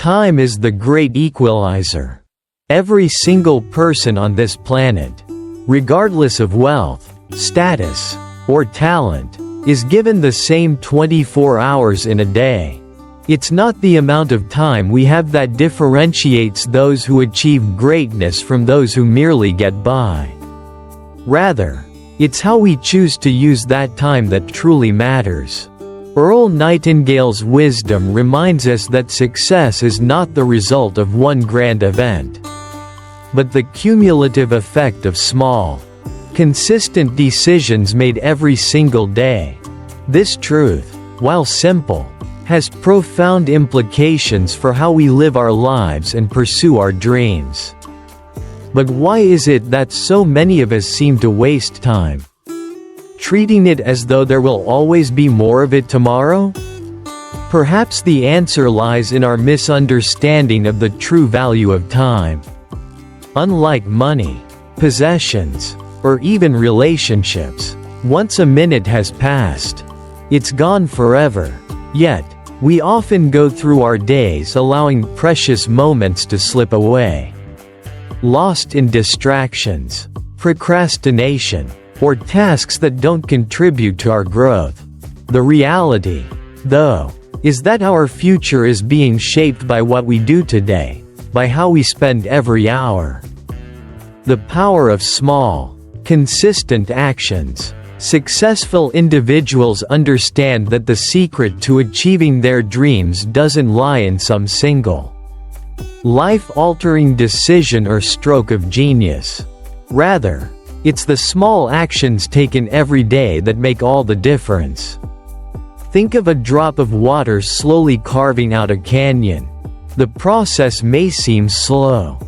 Time is the great equalizer. Every single person on this planet, regardless of wealth, status, or talent, is given the same 24 hours in a day. It's not the amount of time we have that differentiates those who achieve greatness from those who merely get by. Rather, it's how we choose to use that time that truly matters. Earl Nightingale's wisdom reminds us that success is not the result of one grand event, but the cumulative effect of small, consistent decisions made every single day. This truth, while simple, has profound implications for how we live our lives and pursue our dreams. But why is it that so many of us seem to waste time, treating it as though there will always be more of it tomorrow? Perhaps the answer lies in our misunderstanding of the true value of time. Unlike money, possessions, or even relationships, once a minute has passed, it's gone forever. Yet, we often go through our days allowing precious moments to slip away, lost in distractions, procrastination, or tasks that don't contribute to our growth. The reality, though, is that our future is being shaped by what we do today, by how we spend every hour. The power of small, consistent actions. Successful individuals understand that the secret to achieving their dreams doesn't lie in some single, life-altering decision or stroke of genius. Rather, it's the small actions taken every day that make all the difference. Think of a drop of water slowly carving out a canyon. The process may seem slow,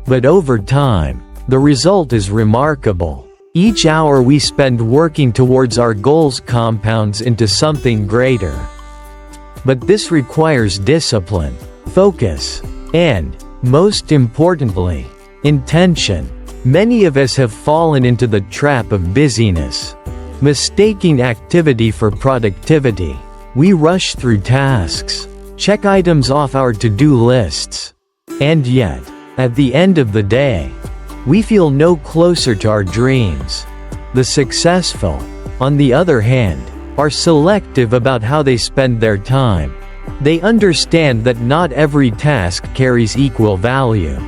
but over time, the result is remarkable. Each hour we spend working towards our goals compounds into something greater. But this requires discipline, focus, and, most importantly, intention. Many of us have fallen into the trap of busyness, mistaking activity for productivity. We rush through tasks, check items off our to-do lists, and yet, at the end of the day, we feel no closer to our dreams. The successful, on the other hand, are selective about how they spend their time. They understand that not every task carries equal value.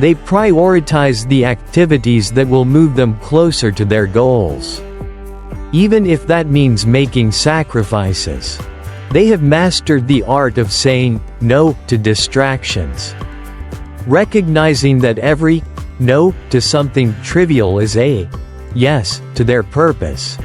They prioritize the activities that will move them closer to their goals, even if that means making sacrifices. They have mastered the art of saying no to distractions, recognizing that every no to something trivial is a yes to their purpose.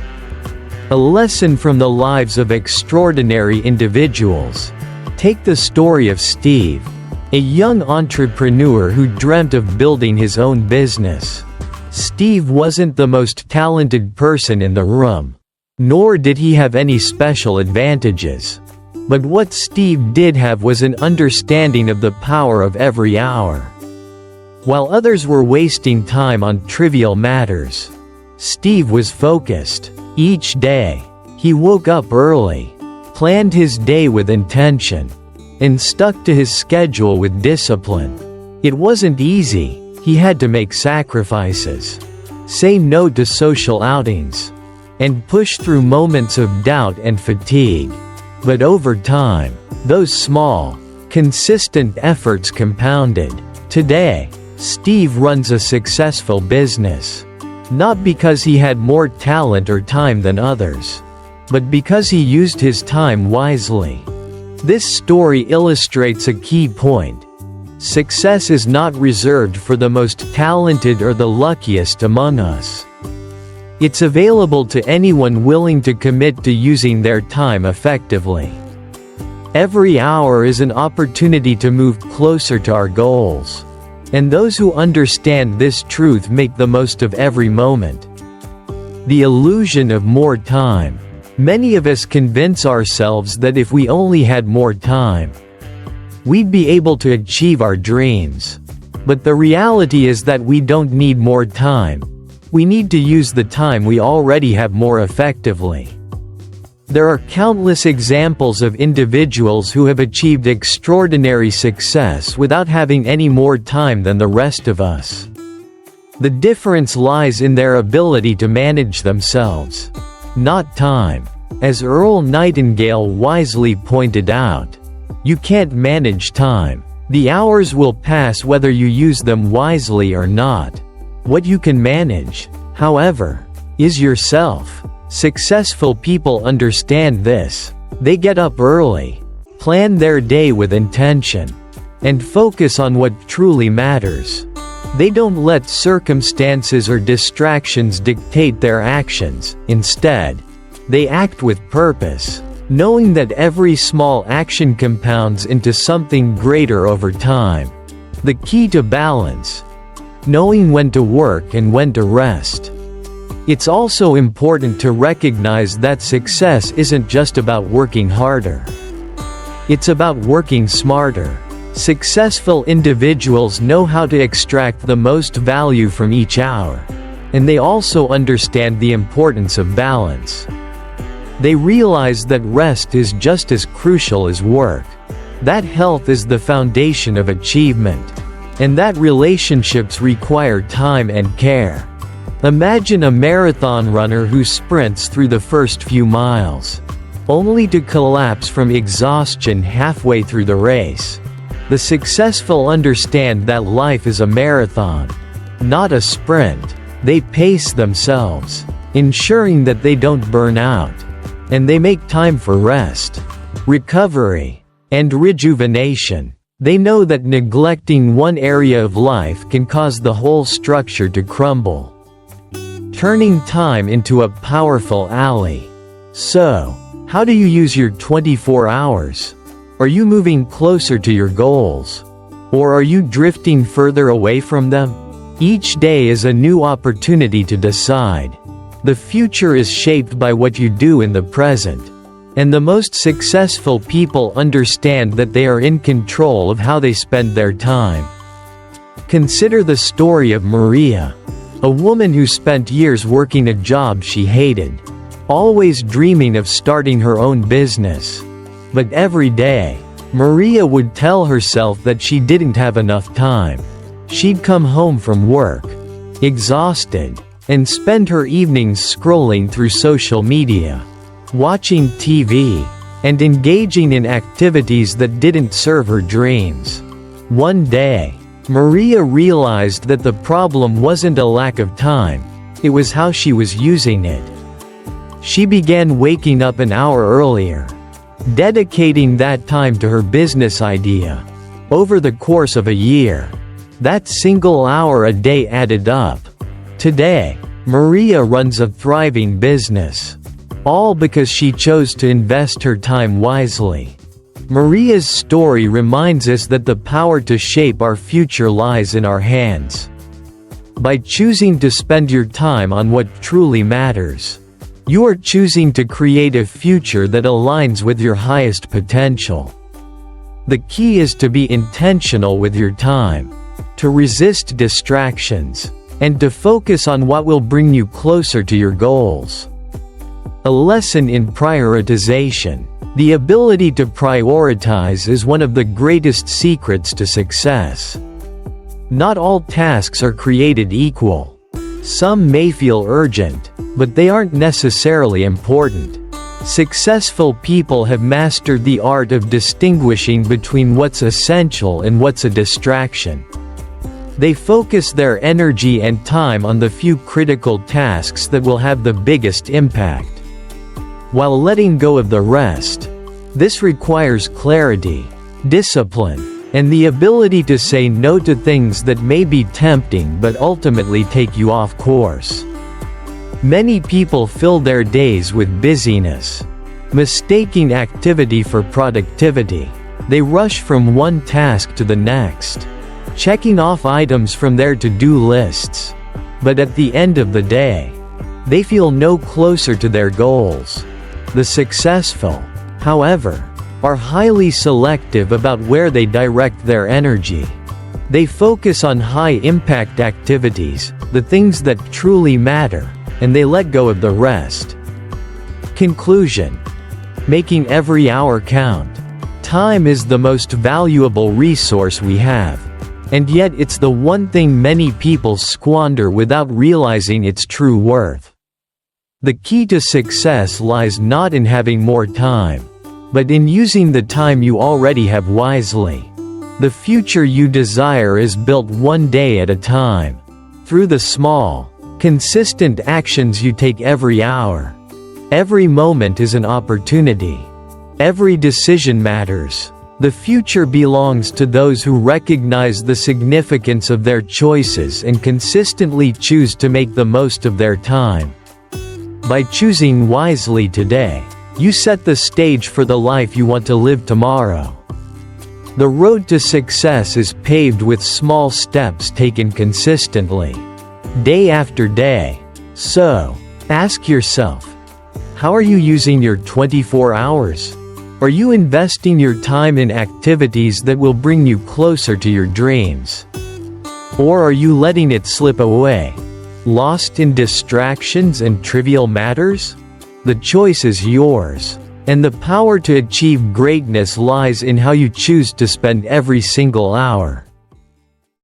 A lesson from the lives of extraordinary individuals. Take the story of Steve, a young entrepreneur who dreamt of building his own business. Steve wasn't the most talented person in the room, nor did he have any special advantages. But what Steve did have was an understanding of the power of every hour. While others were wasting time on trivial matters, Steve was focused. Each day, he woke up early, planned his day with intention, and stuck to his schedule with discipline. It wasn't easy. He had to make sacrifices, say no to social outings, and push through moments of doubt and fatigue. But over time, those small, consistent efforts compounded. Today, Steve runs a successful business, not because he had more talent or time than others, but because he used his time wisely. This story illustrates a key point. Success is not reserved for the most talented or the luckiest among us. It's available to anyone willing to commit to using their time effectively. Every hour is an opportunity to move closer to our goals. And those who understand this truth make the most of every moment. The illusion of more time. Many of us convince ourselves that if we only had more time, we'd be able to achieve our dreams. But the reality is that we don't need more time. We need to use the time we already have more effectively. There are countless examples of individuals who have achieved extraordinary success without having any more time than the rest of us. The difference lies in their ability to manage themselves, not time. As Earl Nightingale wisely pointed out, you can't manage time. The hours will pass whether you use them wisely or not. What you can manage, however, is yourself. Successful people understand this. They get up early, plan their day with intention, and focus on what truly matters. They don't let circumstances or distractions dictate their actions. Instead, they act with purpose, knowing that every small action compounds into something greater over time. The key to balance: knowing when to work and when to rest. It's also important to recognize that success isn't just about working harder. It's about working smarter. Successful individuals know how to extract the most value from each hour, and they also understand the importance of balance. They realize that rest is just as crucial as work, that health is the foundation of achievement, and that relationships require time and care. Imagine a marathon runner who sprints through the first few miles, only to collapse from exhaustion halfway through the race. The successful understand that life is a marathon, not a sprint. They pace themselves, ensuring that they don't burn out, and they make time for rest, recovery, and rejuvenation. They know that neglecting one area of life can cause the whole structure to crumble, turning time into a powerful ally. So, how do you use your 24 hours? Are you moving closer to your goals? Or are you drifting further away from them? Each day is a new opportunity to decide. The future is shaped by what you do in the present, and the most successful people understand that they are in control of how they spend their time. Consider the story of Maria, a woman who spent years working a job she hated, always dreaming of starting her own business. But every day, Maria would tell herself that she didn't have enough time. She'd come home from work, exhausted, and spend her evenings scrolling through social media, watching TV, and engaging in activities that didn't serve her dreams. One day, Maria realized that the problem wasn't a lack of time, it was how she was using it. She began waking up an hour earlier, dedicating that time to her business idea. Over the course of a year, that single hour a day added up. Today, Maria runs a thriving business, all because she chose to invest her time wisely. Maria's story reminds us that the power to shape our future lies in our hands. By choosing to spend your time on what truly matters, you are choosing to create a future that aligns with your highest potential. The key is to be intentional with your time, to resist distractions, and to focus on what will bring you closer to your goals. A lesson in prioritization. The ability to prioritize is one of the greatest secrets to success. Not all tasks are created equal. Some may feel urgent, but they aren't necessarily important. Successful people have mastered the art of distinguishing between what's essential and what's a distraction. They focus their energy and time on the few critical tasks that will have the biggest impact, while letting go of the rest. This requires clarity, discipline, and the ability to say no to things that may be tempting but ultimately take you off course. Many people fill their days with busyness, mistaking activity for productivity. They rush from one task to the next, checking off items from their to-do lists. But at the end of the day, they feel no closer to their goals. The successful, however, are highly selective about where they direct their energy. They focus on high-impact activities, the things that truly matter, and they let go of the rest. Conclusion: making every hour count. Time is the most valuable resource we have. And yet it's the one thing many people squander without realizing its true worth. The key to success lies not in having more time, but in using the time you already have wisely. The future you desire is built one day at a time, through the small, consistent actions you take every hour. Every moment is an opportunity. Every decision matters. The future belongs to those who recognize the significance of their choices and consistently choose to make the most of their time. By choosing wisely today, you set the stage for the life you want to live tomorrow. The road to success is paved with small steps taken consistently, day after day. So, ask yourself, how are you using your 24 hours? Are you investing your time in activities that will bring you closer to your dreams? Or are you letting it slip away, lost in distractions and trivial matters? The choice is yours, and the power to achieve greatness lies in how you choose to spend every single hour.